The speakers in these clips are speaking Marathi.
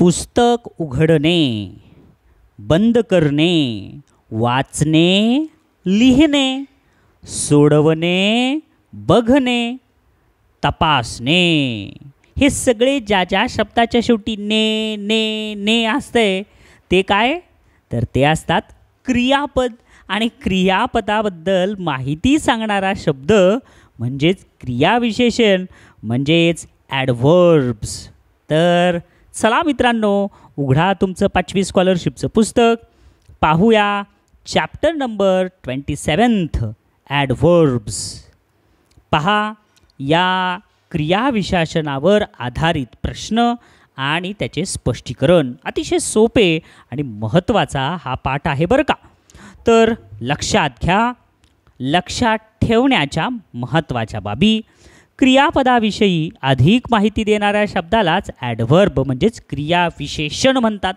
पुस्तक उघडणे, बंद करणे, वाचणे, लिहिणे, सोडवणे, बघणे, तपासणे, हे सगळे ज्या ज्या शब्दाच्या शेवटी ने ने ने असते ते काय, तर ते असतात क्रियापद. आणि क्रियापदाबद्दल माहिती सांगणारा शब्द म्हणजेच क्रियाविशेषण म्हणजेच ॲडव्हर्ब्स. तर चला मित्रांनो, उघडा तुमचं 5वी स्कॉलरशिपचं पुस्तक, पाहूया चॅप्टर नंबर 27 ॲडव्हर्ब्स. पहा, या क्रियाविशेषणावर आधारित प्रश्न आणि त्याचे स्पष्टीकरण. अतिशय सोपे आणि महत्त्वाचा हा पाठ आहे बरं का. तर लक्षात घ्या, लक्षात ठेवण्याच्या महत्त्वाच्या बाबी. क्रियापदाविषयी अधिक माहिती देणाऱ्या शब्दालाच ॲडव्हर्ब म्हणजेच क्रियाविशेषण म्हणतात.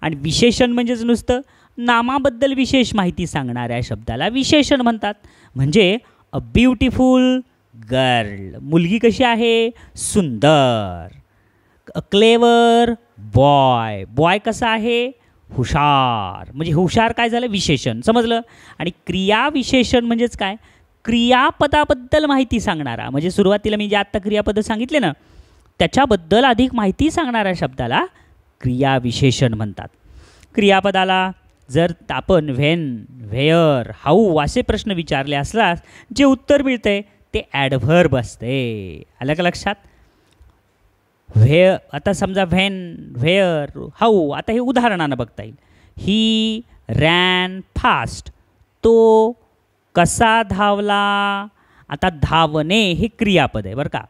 आणि विशेषण म्हणजेच नुसतं नामाबद्दल विशेष माहिती सांगणाऱ्या शब्दाला विशेषण म्हणतात. म्हणजे अ ब्युटिफुल गर्ल, मुलगी कशी आहे, सुंदर. अ क्लेवर बॉय, बॉय कसा आहे, हुशार. म्हणजे हुशार काय झालं, विशेषण, समजलं. आणि क्रियाविशेषण म्हणजेच काय, क्रियापदाबद्दल माहिती सांगणारा. म्हणजे सुरुवातीला मी जे आत्ता क्रियापद सांगितले ना, त्याच्याबद्दल अधिक माहिती सांगणाऱ्या शब्दाला क्रियाविशेषण म्हणतात. क्रियापदाला जर आपण व्हेन, व्हेअर, हाऊ असे प्रश्न विचारले असल्यास जे उत्तर मिळते ते ॲडव्हर्ब असते. आलं का लक्षात. आता समजा व्हेन, व्हेअर, हाऊ, आता हे उदाहरणानं बघता येईल. ही रॅन फास्ट, तो कसा धावला. आता धावणे हे क्रियापद आहे बरं का.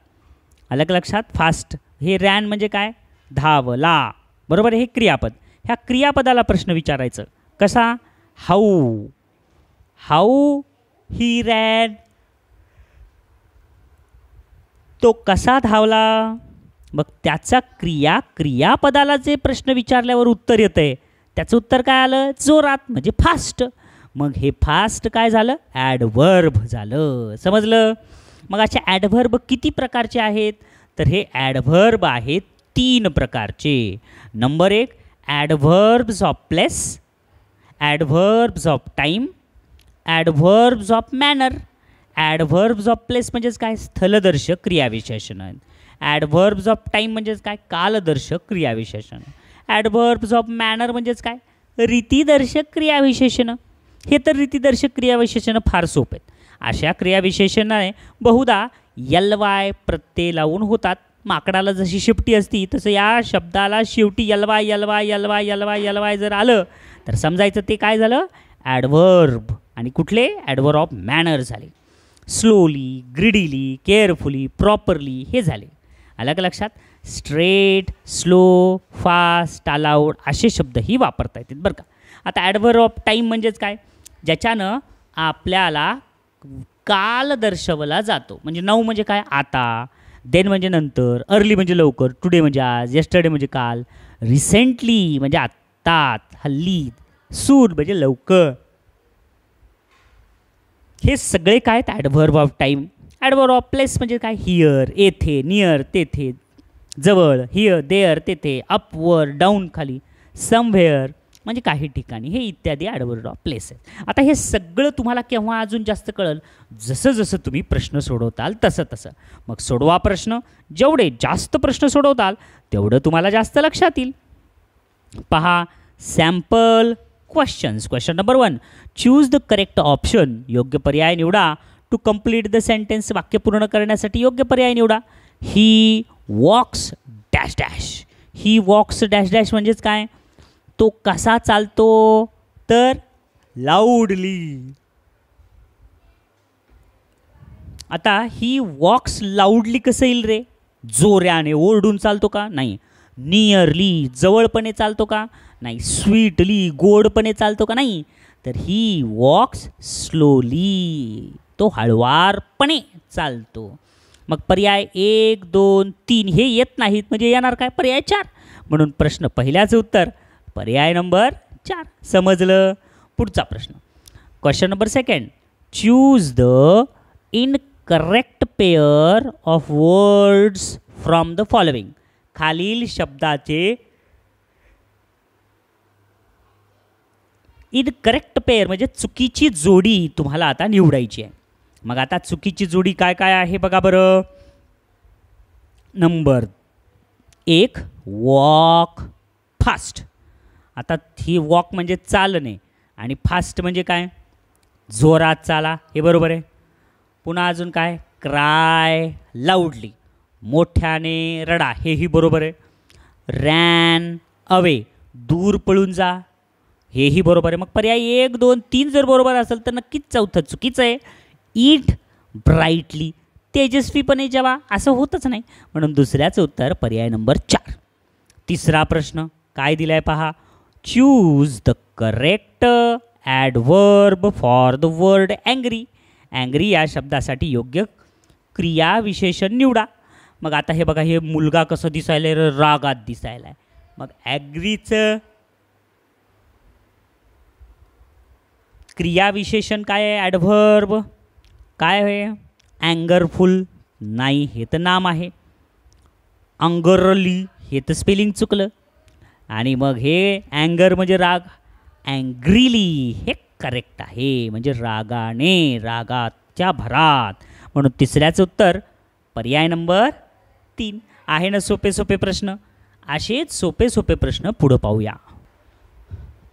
आलं का लक्षात. फास्ट हे रॅन म्हणजे काय, धावला, बरोबर. हे क्रियापद. ह्या क्रियापदाला प्रश्न विचारायचं कसा, हाऊ, हाऊ ही रॅन, तो कसा धावला. मग त्याचा क्रियापदाला जे प्रश्न विचारल्यावर उत्तर येतं आहे त्याचं उत्तर काय आलं, जोरात, म्हणजे फास्ट. मग हे फास्ट काय झालं, ॲडव्हर्ब झालं. समजलं. मग असे ॲडव्हर्ब किती प्रकारचे आहेत, तर हे ॲडव्हर्ब आहेत 3 प्रकारचे. Number 1 adverbs of place, adverbs of time, adverbs of manner. Adverbs of place म्हणजेच काय, स्थलदर्शक क्रियाविशेषण. ॲडव्हर्ब्स ऑफ टाईम म्हणजेच काय, कालदर्शक क्रियाविशेषण. ॲडव्हर्ब्स ऑफ मॅनर म्हणजेच काय, रीतिदर्शक क्रियाविशेषण. हे तर रीतिदर्शक क्रियाविशेषणं फार सोपे आहेत. अशा क्रियाविशेषणाने बहुधा यल-वाय प्रत्यय लावून होतात. माकडाला जशी शेपटी असती तसं या शब्दाला शेवटी L-Y L-Y L-Y L-Y L-Y जर आलं तर समजायचं ते काय झालं, ॲडव्हर्ब. आणि कुठले, ॲडव्हर्ब ऑफ मॅनर झाले. स्लोली, ग्रिडीली, केअरफुली, प्रॉपरली हे झाले. आलं का लक्षात. स्ट्रेट, स्लो, फास्ट, अलाउड असे शब्दही वापरता येतात बरं का. आता ॲडव्हर्ब ऑफ टाईम म्हणजेच काय, ज्याच्यानं आपल्याला काल दर्शवला जातो. म्हणजे नाऊ म्हणजे काय, आता, देन म्हणजे नंतर, अर्ली म्हणजे लवकर, टुडे म्हणजे आज, येस्टरडे म्हणजे काल, रिसेंटली म्हणजे आत्ता, हल्ली, सून म्हणजे लवकर. हे सगळे काय आहेत adverb of time. Adverb of place म्हणजे काय, हिअर, येथे, नियर, तेथे, जवळ, हिअर, देअर, तेथे, अपवर, डाऊन, खाली, समव्हेअर म्हणजे काही ठिकाणी, हे इत्यादी ॲडव्हर्ब ऑफ प्लेस आहेत. आता हे सगळं तुम्हाला केव्हा अजून जास्त कळेल, जसं जसं तुम्ही प्रश्न सोडवताल तसं तसं. मग सोडवा प्रश्न, जेवढे जास्त प्रश्न सोडवताल तेवढं तुम्हाला जास्त लक्षात येईल. पहा sample questions. Question number 1, choose the correct option, योग्य पर्याय निवडा. टू कंप्लीट द सेंटेन्स, वाक्य पूर्ण करण्यासाठी योग्य पर्याय निवडा. ही वॉक्स डॅश डॅश, ही वॉक्स डॅश डॅश म्हणजेच काय, तो कसा चालतो, तर लाऊडली. आता ही वॉक्स लाऊडली कसं येईल रे, जोऱ्याने ओरडून चालतो का, नाही. नियरली, जवळपणे चालतो का, नाही. स्वीटली, गोडपणे चालतो का, नाही. तर ही वॉक्स स्लोली, तो हळवारपणे चालतो. मग पर्याय 1, 2, 3 हे येत नाहीत म्हणजे येणार काय, पर्याय 4. म्हणून प्रश्न पहिल्याचं उत्तर पर्याय नंबर 4. समजलं. पुढचा प्रश्न, question number 2, choose the incorrect pair of words from the following. खालील शब्दाचे इनकरेक्ट पेअर म्हणजे चुकीची जोडी तुम्हाला आता निवडायची आहे. मग आता चुकीची जोडी काय काय आहे बघा बरं. Number 1 walk fast. आता ही वॉक म्हणजे चालणे आणि फास्ट म्हणजे काय, जोरात चाला, हे बरोबर आहे. पुन्हा अजून काय, क्राय लाऊडली, मोठ्याने रडा, हेही बरोबर आहे. रॅन अवे, दूर पळून जा, हेही बरोबर आहे. मग पर्याय 1 2 3 जर बरोबर असेल तर नक्कीच चौथं चुकीचं आहे. ईट ब्राईटली, तेजस्वीपणे जेवा, असं होतच नाही, म्हणून दुसऱ्याचं उत्तर पर्याय नंबर 4. तिसरा प्रश्न काय दिलाय पहा. Choose the correct adverb for the word angry. Angry या शब्दासाठी योग्य क्रियाविशेषण निवडा. मग आता हे बघा, हे मुलगा कसं दिसायला, रागात दिसायला आहे. मग ॲग्रीचं क्रियाविशेषण काय आहे, ॲडव्हर्ब काय आहे, अँगरफुल नाही, हे तर नाम आहे. अंगरली, हे तर स्पेलिंग चुकलं. आणि मग हे अँगर म्हणजे राग, अँग्रीली हे करेक्ट आहे, म्हणजे रागाने, रागाच्या भरात. म्हणून तिसऱ्याचं उत्तर पर्याय नंबर 3 आहे ना. सोपे सोपे प्रश्न, असेच सोपे सोपे प्रश्न पुढं पाहूया.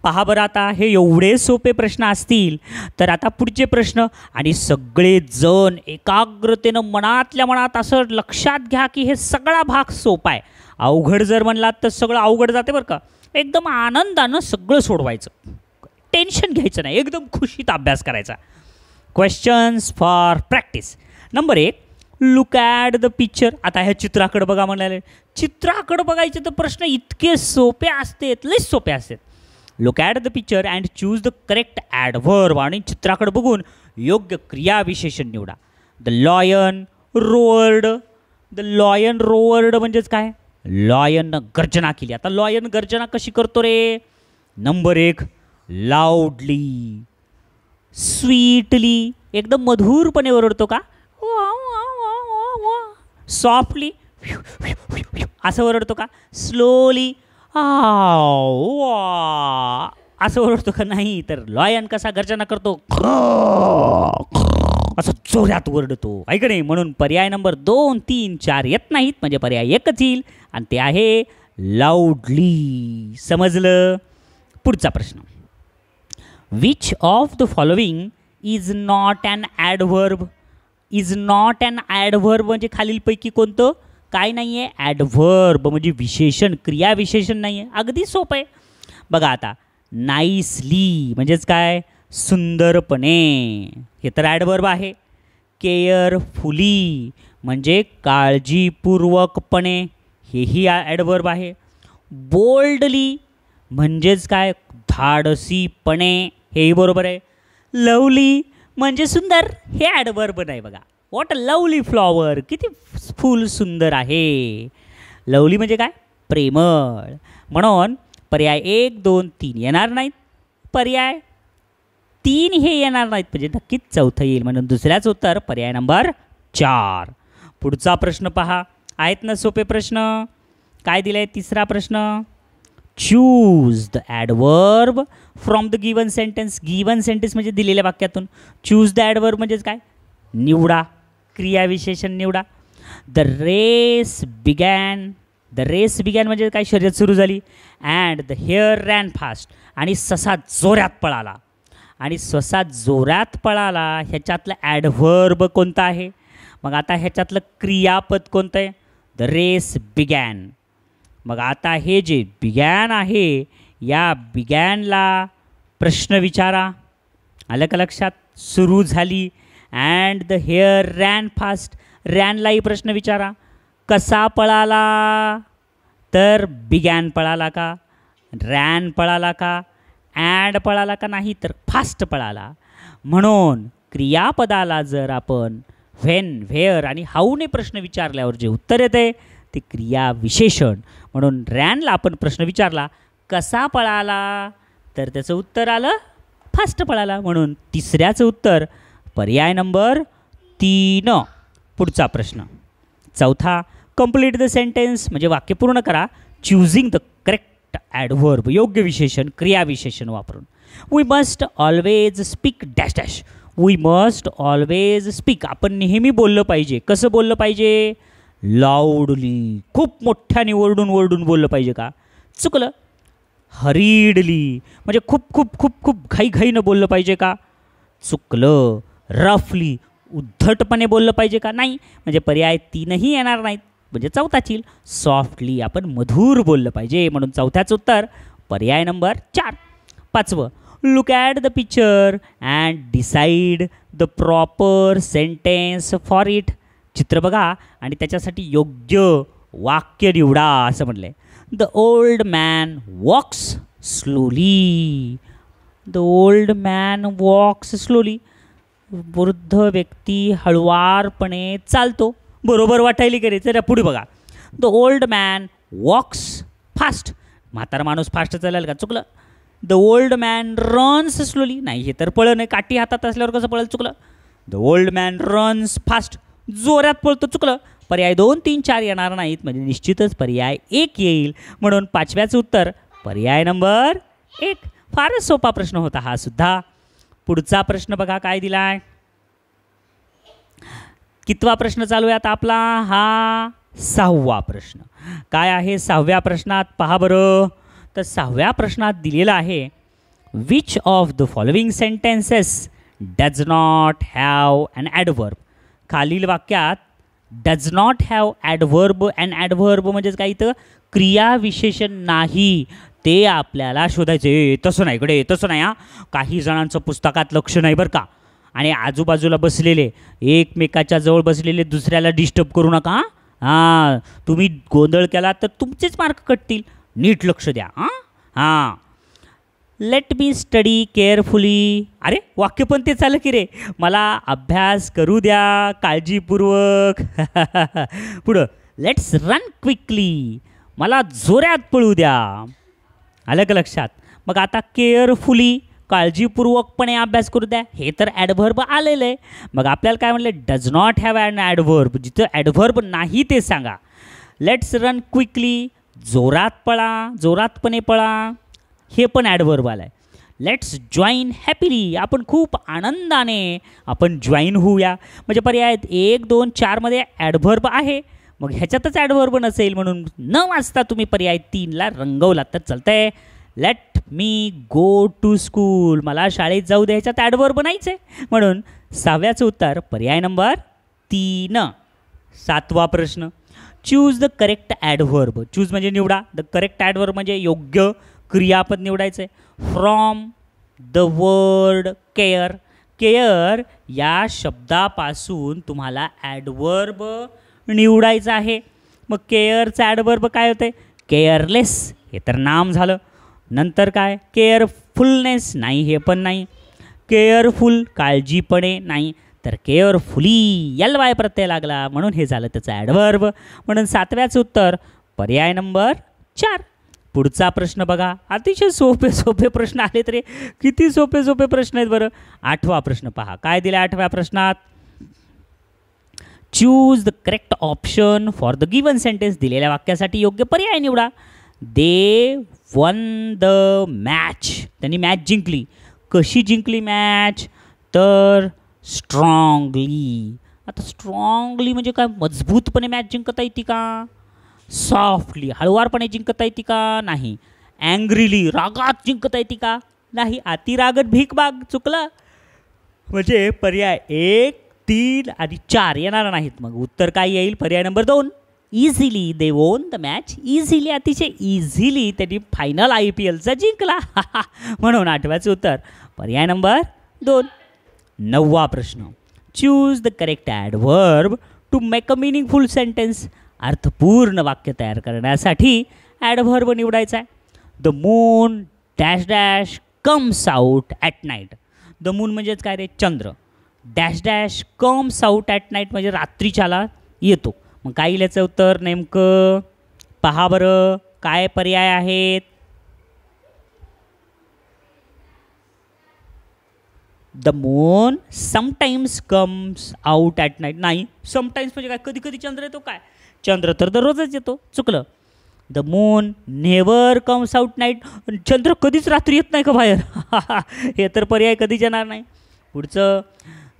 पहा बरं, आता हे एवढे सोपे प्रश्न असतील तर आता पुढचे प्रश्न, आणि सगळे जण एकाग्रतेनं मनातल्या मनात असं लक्षात घ्या की हे सगळा भाग सोपा आहे. अवघड जर म्हणलात तर सगळं अवघड जाते बरं का. एकदम आनंदानं सगळं सोडवायचं, टेन्शन घ्यायचं नाही, एकदम खुशीत अभ्यास करायचा. Questions for practice. Number 1, look at the picture. आता ह्या चित्राकडे बघा म्हणाले, चित्राकडे बघायचे तर प्रश्न इतके सोपे असतात, लयच सोपे असतात. Look at the picture and choose the correct adverb. आणि चित्राकडे बघून योग्य क्रियाविशेषण निवडा. The lion roared. The lion roared म्हणजेच काय, लॉयननं गर्जना केली. आता लॉयन गर्जना कशी करतो रे. नंबर 1, लाऊडली, स्वीटली, एकदम मधुरपणे ओरडतो का, सॉफ्टली असं ओरडतो का, स्लोली असं ओरडतो का, नाही तर लॉयन कसा गर्जना करतो, असं जोरात ओरडतो, ऐक नाही. म्हणून पर्याय नंबर 2 3 4 येत नाहीत, म्हणजे पर्याय एकच येईल आणि ते आहे लाऊडली. समजलं. पुढचा प्रश्न. Which of the following is not an adverb. Is not an adverb म्हणजे खालीलपैकी कोणतं काय नाही आहे, ॲडव्हर्ब म्हणजे विशेषण, क्रियाविशेषण नाही आहे. अगदी सोपं आहे बघा. आता नाईसली म्हणजेच काय, सुंदरपणे, हे तर ॲडव्हर्ब आहे. केअरफुली म्हणजे काळजीपूर्वकपणे, हेही ॲडव्हर्ब आहे. बोल्डली म्हणजेच काय, धाडसीपणे, हेही बरोबर आहे. लवली म्हणजे सुंदर, हे ॲडव्हर्ब नाही बघा. वॉट अ लवली फ्लॉवर, किती फूल सुंदर आहे. लवली म्हणजे काय, प्रेमळ. म्हणून पर्याय 1 2 3 येणार नाहीत, पर्याय 3 हे येणार नाहीत, म्हणजे नक्कीच चौथं येईल. म्हणून दुसऱ्याचं उत्तर पर्याय नंबर 4. पुढचा प्रश्न पहा, आहेत ना सोपे प्रश्न. काय दिलं आहे, तिसरा प्रश्न. Choose the adverb from the given sentence. Given sentence म्हणजे दिलेल्या वाक्यातून. चूज द ॲडवर्ब म्हणजेच काय, निवडा, क्रियाविशेषण निवडा. The race began. The race began म्हणजे काय, शर्यत सुरू झाली. And the hare ran fast, आणि ससा जोरात पळाला. आणि ससा जोरात पळाला ह्याच्यातलं ॲडव्हर्ब कोणतं आहे. मग आता ह्याच्यातलं क्रियापद कोणतं आहे, द रेस बिगॅन. मग आता हे जे बिगॅन आहे, या बिगॅनला प्रश्न विचारा. आलं का लक्षात, सुरू झाली. And the hare ran fast, रॅनलाही प्रश्न विचारा. कसा पळाला, तर बिगॅन पळाला का, रॅन पळाला का, अँड पळाला का, नाही तर फास्ट पळाला. म्हणून क्रियापदाला जर आपण व्हेन, व्हेअर आणि हाऊने प्रश्न विचारल्यावर जे उत्तर येते ते क्रियाविशेषण. म्हणून रॅनला आपण प्रश्न विचारला कसा पळाला, तर त्याचं उत्तर आलं फास्ट पळाला. म्हणून तिसऱ्याचं उत्तर पर्याय नंबर 3. पुढचा प्रश्न चौथा. कंप्लीट द सेंटेन्स म्हणजे वाक्य पूर्ण करा. चूजिंग द करेक्ट ॲडव्हर्ब, योग्य विशेषण, क्रियाविशेषण वापरून. We must always speak dash dash. We must always speak. आपण नेहमी बोललं पाहिजे. कसं बोललं पाहिजे? लाऊडली. खूप मोठ्याने ओरडून ओरडून बोललं पाहिजे का? चुकलं. हरीडली म्हणजे खूप खूप खूप खूप घाईघाईनं बोललं पाहिजे का? चुकलं. रफली उद्धटपणे बोललं पाहिजे का? नाही. म्हणजे पर्याय तीनही येणार नाहीत. म्हणजे चौथाच येईल. सॉफ्टली आपण मधुर बोललं पाहिजे. म्हणून चौथ्याचं उत्तर पर्याय नंबर 4. 5वं, look at the picture and decide the proper sentence for it. चित्र बघा आणि त्याच्यासाठी योग्य वाक्य निवडा असं म्हटलं आहे. The old man walks slowly. The old man walks slowly. वृद्ध व्यक्ती हळुवारपणे चालतो. बरोबर वाटायली की रे? तर पुढे बघा. The old man walks fast. म्हातारा माणूस फास्ट चालेल का? चुकलं. The old man runs slowly. नाही, हे तर पळणं आहे. काठी हातात असल्यावर कसं पळेल? चुकलं. The old man runs fast. जोरात पळतो. चुकलं. पर्याय 2, 3, 4 येणार नाहीत. म्हणजे निश्चितच पर्याय 1 येईल. म्हणून 5व्याचं उत्तर पर्याय नंबर 1. फारच सोपा प्रश्न होता हा सुद्धा. पुढचा प्रश्न बघा काय दिलाय. कितवा प्रश्न चालू आहे आता आपला? हा 6वा प्रश्न. काय आहे 6व्या प्रश्नात? पहा बरं. तर 6व्या प्रश्नात दिलेला आहे, which of the following sentences does not have an adverb. खालील वाक्यात does not have adverb. And adverb म्हणजेच काय? इथं क्रियाविशेषण नाही. ते आपल्याला शोधायचे. तसं नाही इकडे, तसं नाही. काही जणांचं पुस्तकात लक्ष नाही बरं का. आणि आजूबाजूला बसलेले, एकमेकाच्या जवळ बसलेले दुसऱ्याला डिस्टर्ब करू नका. तुम्ही गोंधळ केला तर तुमचेच मार्क कटतील. नीट लक्ष द्या. Let me study carefully. अरे वाक्य पण ते चाललं की रे. मला अभ्यास करू द्या काळजीपूर्वक. पुढं, लेट्स रन क्विकली. मला जोरात पळू द्या. आलं का लक्षात? मग आता केअरफुली काळजीपूर्वकपणे अभ्यास करू द्या. हे तर ॲडव्हर्ब आलेलं आहे. मग आपल्याला काय म्हणलं? Does not have an adverb. जिथं ॲडव्हर्ब नाही ते सांगा. Let's run quickly. जोरात पळा, जोरातपणे पळा. हे पण ॲडव्हर्ब आलं आहे. Let's join happily. आपण खूप आनंदाने आपण जॉईन होऊया. म्हणजे पर्याय 1, 2, 4मध्ये ॲडव्हर्ब आहे. मग ह्याच्यातच ॲडव्हर्ब नसेल म्हणून न वाचता तुम्ही पर्याय 3ला रंगवला तर चालतंय. Let me go to school. मला शाळेत जाऊ द्या. ह्याच्यात ॲडव्हर्ब नाहीच आहे. म्हणून 6व्याचं उत्तर पर्याय नंबर 3. 7वा प्रश्न, choose the correct adverb. Choose म्हणजे निवडा. द करेक्ट ॲडव्हर्ब म्हणजे योग्य क्रियापद निवडायचं आहे. From the word care. Care या शब्दापासून तुम्हाला ॲडव्हर्ब निवडायचं आहे. मग केअरचं ॲडव्हर्ब काय होतं? केअरलेस. हे तर नाम झालं. नंतर काय? केअरफुलनेस. नाही, हे पण नाही. केअरफुल काळजीपणे नाही. तर केअरफुली LY प्रत्यय लागला म्हणून हे झालं त्याचं ॲडव्हर्ब. म्हणून 7व्याचं उत्तर पर्याय नंबर 4. पुढचा प्रश्न बघा. अतिशय सोपे सोपे प्रश्न आले तरी. किती सोपे सोपे प्रश्न आहेत बरं. 8वा प्रश्न पहा काय दिला 8व्या प्रश्नात. Choose the correct option for the given sentence. दिलेल्या वाक्यासाठी योग्य पर्याय निवडा. दे वन द मॅच. त्यांनी मॅच जिंकली. कशी जिंकली मॅच? तर स्ट्रॉंगली. आता स्ट्रॉंगली म्हणजे काय? मजबूतपणे मॅच जिंकता येते का? सॉफ्टली हळुवारपणे जिंकता येते का? नाही. अँग्रीली रागात जिंकता येते का? नाही. अतिरागत भीक माग. चुकलं. म्हणजे पर्याय 1, 3 आणि 4 येणार नाहीत. मग उत्तर काय येईल? पर्याय number 2. Easily. They won the match easily. अतिशय इझिली त्यांनी फायनल IPLचा जिंकला. म्हणून 8व्याचं उत्तर पर्याय नंबर 2. 9वा प्रश्न, choose the correct adverb to make a meaningful sentence. अर्थपूर्ण वाक्य तयार करण्यासाठी ॲडव्हर्ब निवडायचा आहे. The moon dash dash comes out at night. The moon म्हणजेच काय रे? चंद्र. Dash dash comes out at night म्हणजे रात्रीच्याला येतो. मग काय येईल याचं उत्तर नेमकं? पहा बरं काय पर्याय आहेत. The moon sometimes comes out at night. नाही. समटाईम्स म्हणजे काय? कधी कधी चंद्र येतो काय? चंद्र तर दररोजच येतो. चुकलं. The moon never comes out night. चंद्र कधीच रात्री येत नाही का बाहेर? हे तर पर्याय कधीच येणार नाही. पुढचं,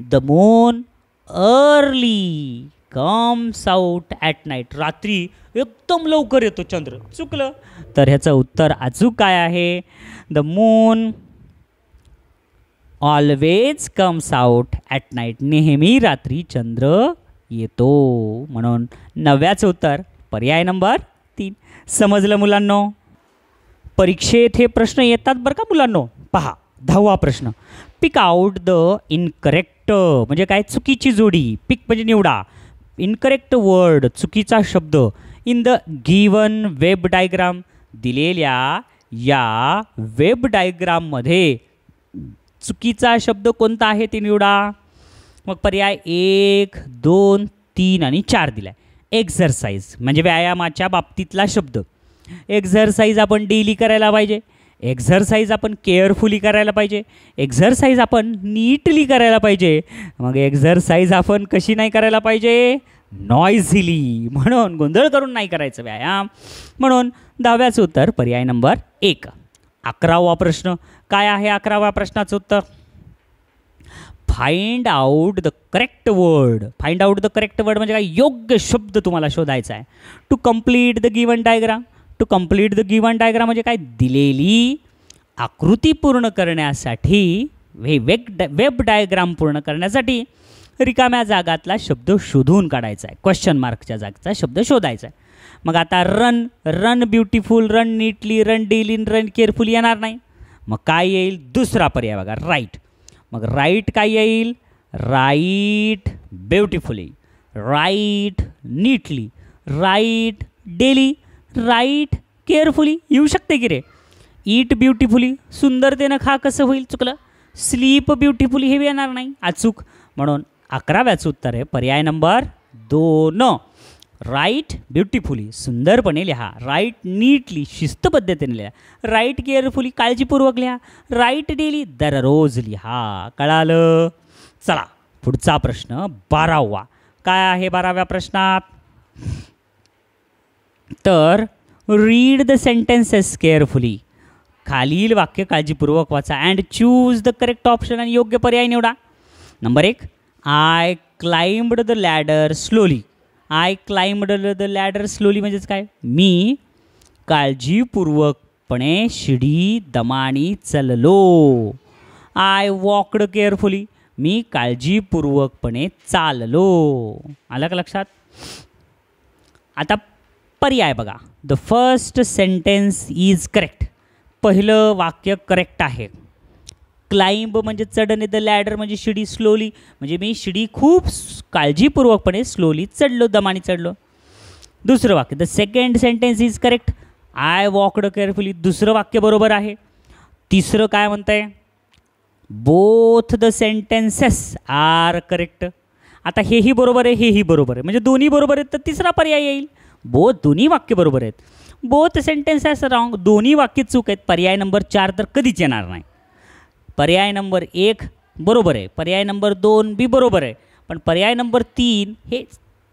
the moon early comes out at night. रात्री एकदम लवकर येतो चंद्र. चुकलं. तर ह्याचं उत्तर अचूक काय आहे? The moon always comes out at night. नेहमी रात्री चंद्र येतो. म्हणून 9व्याचं उत्तर पर्याय नंबर 3. समजलं मुलांनो? परीक्षेत हे प्रश्न येतात बरं का मुलांनो. पहा 10वा प्रश्न. पिक आउट द इनकरेक्ट म्हणजे काय? चुकीची जोडी. पिक म्हणजे निवडा. इनकरेक्ट वर्ड चुकीचा शब्द in the given web diagram. दिलेल्या या वेब डायग्राममध्ये चुकीचा शब्द कोणता आहे ते निवडा. मग पर्याय 1, 2, 3 आणि 4 दिला आहे. एक्झरसाइज म्हणजे व्यायामाच्या बाबतीतला शब्द. एक्झरसाइज आपण डेली करायला पाहिजे. एक्झरसाइज आपण केअरफुली करायला पाहिजे. एक्झरसाइज आपण नीटली करायला पाहिजे. मग एक्झरसाइज आपण कशी नाही करायला पाहिजे? नॉइझिली. म्हणून गोंधळ करून नाही करायचं व्यायाम. म्हणून 10व्याचं उत्तर पर्याय नंबर 1. 11वा प्रश्न काय आहे? 11व्या प्रश्नाचं उत्तर, find out the correct word. Find out the correct word म्हणजे काय? योग्य शब्द तुम्हाला शोधायचा आहे. To complete the given diagram. To complete the given diagram म्हणजे काय? दिलेली आकृती पूर्ण करण्यासाठी, हे वेब डायग्राम पूर्ण करण्यासाठी रिकाम्या जागातला शब्द शोधून काढायचा आहे. क्वेश्चन मार्कच्या जागचा शब्द शोधायचा आहे. मग आता run, run beautiful, run neatly, run daily, run carefully येणार नाही. मग काय येईल? दुसरा पर्याय बघा, राईट. मग राईट काय येईल? Write beautifully, write neatly, write daily, write carefully येऊ शकते की रे? ईट ब्युटिफुली, सुंदरतेनं खा कसं होईल? चुकलं. स्लीप ब्युटिफुली हे येणार नाही. अचूक. म्हणून 11व्याचं उत्तर आहे पर्याय नंबर 2. राईट ब्युटिफुली सुंदरपणे लिहा. राईट नीटली शिस्तबद्धतेने लिहा. राईट केअरफुली काळजीपूर्वक लिहा. राईट डेली दररोज लिहा. कळालं? चला पुढचा प्रश्न 12वा. काय आहे 12व्या प्रश्नात? तर रीड द सेंटेन्सेस केअरफुली. खालील वाक्य काळजीपूर्वक वाचा and choose the correct option आणि योग्य पर्याय निवडा. Number 1, I climbed the ladder slowly. I climbed the ladder slowly म्हणजेच काय? मी काळजीपूर्वकपणे शिडी दमानी चललो. I walked carefully. मी काळजीपूर्वकपणे चाललो. आलं का लक्षात? आता पर्याय बघा. The first sentence is correct. पहिलं वाक्य करेक्ट आहे. क्लाइंब म्हणजे चढणे, द लॅडर म्हणजे शिडी, स्लोली म्हणजे मी शिडी खूप काळजीपूर्वकपणे स्लोली चढलो, दमानी चढलो. दुसरं वाक्य, the second sentence is correct. I walked carefully. दुसरं वाक्य बरोबर आहे. तिसरं काय म्हणतंय? Both the sentences are correct. आता हेही बरोबर आहे, हेही बरोबर आहे म्हणजे दोन्ही बरोबर आहेत. तर तिसरा पर्याय येईल. बोथ, दोन्ही वाक्य बरोबर आहेत. बोथ सेंटेन्सेस रॉंग, दोन्ही वाक्य चूक आहेत. पर्याय नंबर 4 तर कधीच येणार नाही. पर्याय नंबर 1 बरोबर आहे. पर्याय नंबर 2 बी बरोबर आहे. पण पर्याय नंबर 3 हे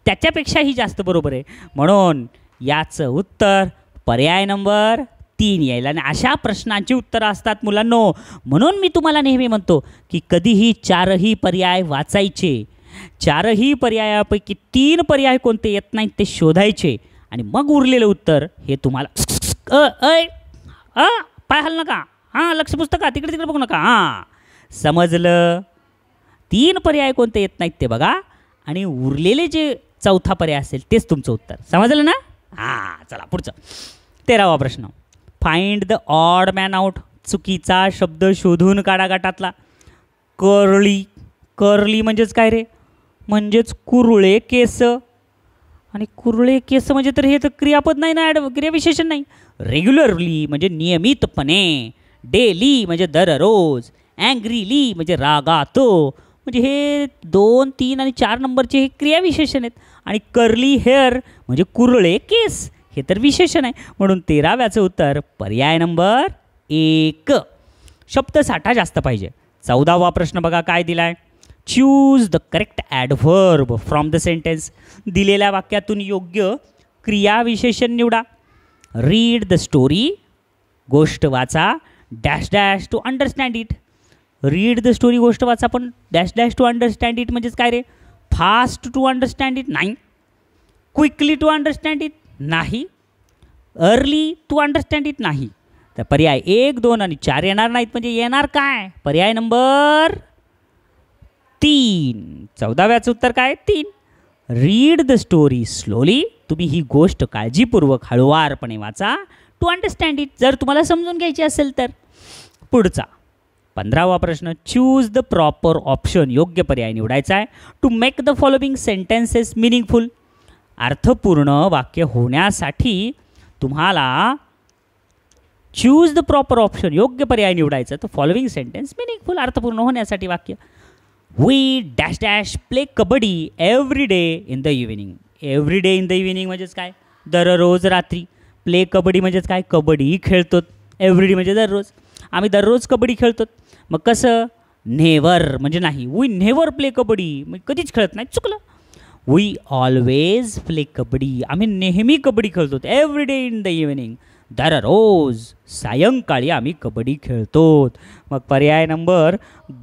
त्याच्यापेक्षाही जास्त बरोबर आहे. म्हणून याचं उत्तर पर्याय नंबर 3 येईल. आणि अशा प्रश्नांची उत्तरं असतात मुलांनो. म्हणून मी तुम्हाला नेहमी म्हणतो की कधीही 4ही पर्याय वाचायचे. 4ही पर्यायापैकी 3 पर्याय कोणते येत नाहीत ते शोधायचे आणि मग उरलेलं उत्तर हे तुम्हाला पाय हल नका, हां लक्ष पुस्तका तिकडे तिकडे बघू नका, हां समजलं. 3 पर्याय कोणते येत नाहीत ते बघा आणि उरलेले जे चौथा पर्याय असेल तेच तुमचं उत्तर. समजलं ना? हां चला पुढचं 13वा प्रश्न. Find the odd man out. चुकीचा शब्द शोधून काढा गटातला. कर्ली. कर्ली म्हणजेच काय रे? म्हणजेच कुरळे केस. आणि कुरळे केस म्हणजे तर हे तर क्रियापद नाही ना, क्रियाविशेषण नाही. रेग्युलरली म्हणजे नियमितपणे. डेली म्हणजे दररोज. अँग्रीली म्हणजे रागातो. म्हणजे हे 2, 3 आणि 4 नंबरचे हे क्रियाविशेषण आहेत. आणि कर्ली हेअर म्हणजे कुरळे केस हे तर विशेषण आहे. म्हणून 13व्याचं उत्तर पर्याय नंबर 1. शब्दसाठा जास्त पाहिजे. 14वा प्रश्न बघा काय दिलाय. Choose the correct adverb from the sentence. दिलेल्या वाक्यातून योग्य क्रियाविशेषण निवडा. रीड द स्टोरी, गोष्ट वाचा, dash dash to understand it. Read the story गोष्ट वाचा, पण dash dash to understand it म्हणजेच काय रे? फास्ट टू अंडरस्टँड इट नाही, क्विकली टू अंडरस्टँड इट नाही, अर्ली टू अंडरस्टँड इट नाही. तर पर्याय 1, 2 आणि 4 येणार नाहीत, म्हणजे येणार काय? पर्याय नंबर 3. 14व्याचं उत्तर काय? 3. रीड द स्टोरी स्लोली, तुम्ही ही गोष्ट काळजीपूर्वक हळुवारपणे वाचा, टू अंडरस्टँड इट, जर तुम्हाला समजून घ्यायची असेल तर. पुढचा 15वा प्रश्न, चूज द प्रॉपर ऑप्शन, योग्य पर्याय निवडायचा आहे. To make the following sentences meaningful, अर्थपूर्ण वाक्य होण्यासाठी तुम्हाला चूज द प्रॉपर ऑप्शन, योग्य पर्याय निवडायचा. तर फॉलोइंग सेंटेन्स मिनिंगफुल, अर्थपूर्ण होण्यासाठी वाक्य. We dash dash play kabaddi every day in the evening. Every day in the evening म्हणजेच काय? दररोज रात्री. प्ले कबड्डी म्हणजेच काय? कबड्डी खेळतो. एव्हरी डे म्हणजे दररोज, आम्ही दररोज कबड्डी खेळतो. मग कसं? नेवर म्हणजे नाही. वी नेवर प्ले कबड्डी, मग कधीच खेळत नाही, चुकलं. वी ऑलवेज प्ले कबड्डी, आम्ही नेहमी कबड्डी खेळतो. Every day in the evening, दररोज सायंकाळी आम्ही कबड्डी खेळतो. मग पर्याय नंबर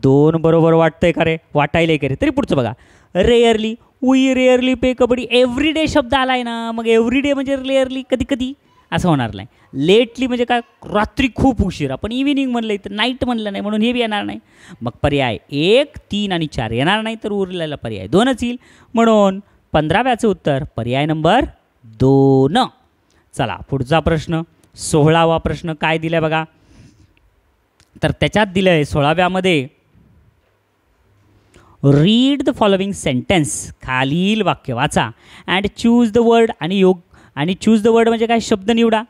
2 बरोबर वाटतंय का रे? वाटायला का रे? तरी पुढचं बघा. Rarely, we rarely play kabaddi, every day शब्द आला आहे ना, मग एव्हरी डे म्हणजे रेअरली कधी कधी असं होणार नाही. लेटली म्हणजे काय? रात्री खूप उशीर. आपण इव्हिनिंग म्हणलं तर नाईट म्हणलं नाही, म्हणून हे बी येणार नाही. मग पर्याय 1, 3 आणि 4 येणार नाही, तर उरलेला पर्याय 2च येईल. म्हणून 15व्याचं उत्तर पर्याय नंबर 2. चला पुढचा प्रश्न, 16वा प्रश्न काय दिलाय बघा. तर त्याच्यात दिलं आहे 16व्यामध्ये, रीड द फॉलोइंग सेंटेन्स, खालील वाक्य वाचा, अँड चूज द वर्ड, आणि चूज द वर्ड म्हणजे काय? शब्द निवडा,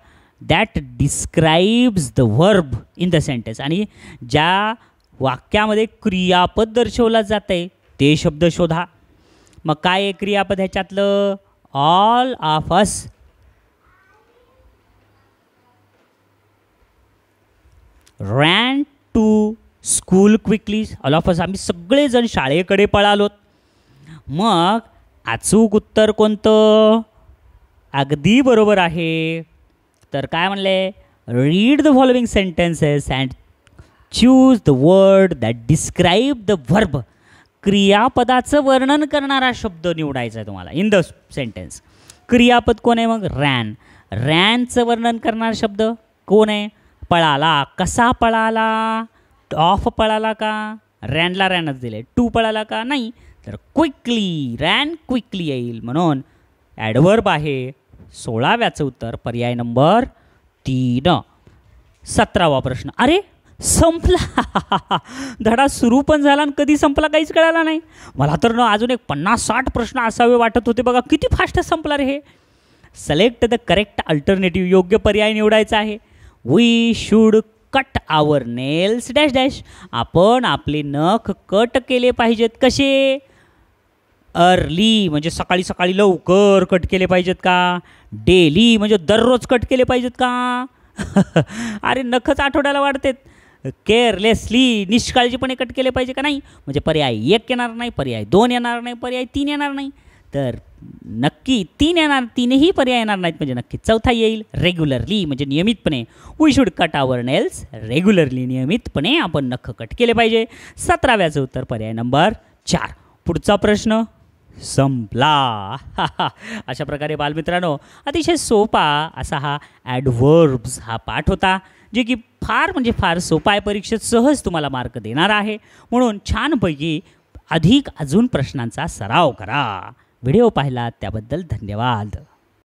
that describes the verb in the sentence, आणि ज्या वाक्यामध्ये क्रियापद दर्शवलं जात आहे ते शब्द शोधा. मग काय आहे क्रियापद ह्याच्यातलं? All of us, ran to school quickly, all of us, आम्ही सगळेजण शाळेकडे पळालोत. मग अचूक उत्तर कोणतं? अगदी बरोबर आहे. तर काय म्हणले? Read the following sentences and choose the word that describe the verb, क्रियापदाचं वर्णन करणारा शब्द निवडायचा आहे तुम्हाला इन द सेंटेन्स. क्रियापद कोण आहे? मग रॅन. रॅनचं वर्णन करणारा शब्द कोण आहे? पळाला. कसा पळाला? ऑफ पळाला का? रॅनला रॅनच दिले. टू पळाला का? नाही. तर क्विकली, रॅन क्विकली येईल, म्हणून ॲडवर्ब आहे. 16व्याचं उत्तर पर्याय नंबर 3. 17वा प्रश्न, अरे संपला. धडा सुरू पण झाला आणि कधी संपला काहीच कळाला नाही. मला तर ना अजून एक 50-60 प्रश्न असावे वाटत होते. बघा किती फास्ट संपला रे हे. सिलेक्ट द करेक्ट अल्टरनेटिव्ह, योग्य पर्याय निवडायचा आहे. We should cut our nails dash dash, आपण आपले नख कट केले पाहिजेत. कसे? अर्ली म्हणजे सकाळी सकाळी लवकर कट केले पाहिजेत का? डेली म्हणजे दररोज कट केले पाहिजेत का? अरे नखच आठवड्याला वाढतात. केअरलेसली निष्काळजीपणे कट केले पाहिजे का? नाही. म्हणजे पर्याय 1 येणार नाही, पर्याय 2 येणार नाही, पर्याय 3 येणार नाही. तर नक्की 3 येणार, 3ही पर्याय येणार नाहीत, म्हणजे नक्की 4था येईल. रेग्युलरली म्हणजे नियमितपणे. We should cut our nails, regularly नियमितपणे आपण नख कट केले पाहिजे. 17व्याचं उत्तर पर्याय नंबर 4. पुढचा प्रश्न संपला. अशा प्रकारे बालमित्रांनो अतिशय सोपा असा हा ॲडवर्ब्स हा पाठ होता, जे की फार म्हणजे फार सोपा आहे. परीक्षेत सहज तुम्हाला मार्क देणार आहे. म्हणून छानपैकी अधिक अजून प्रश्नांचा सराव करा. व्हिडिओ पाहिलात त्याबद्दल धन्यवाद.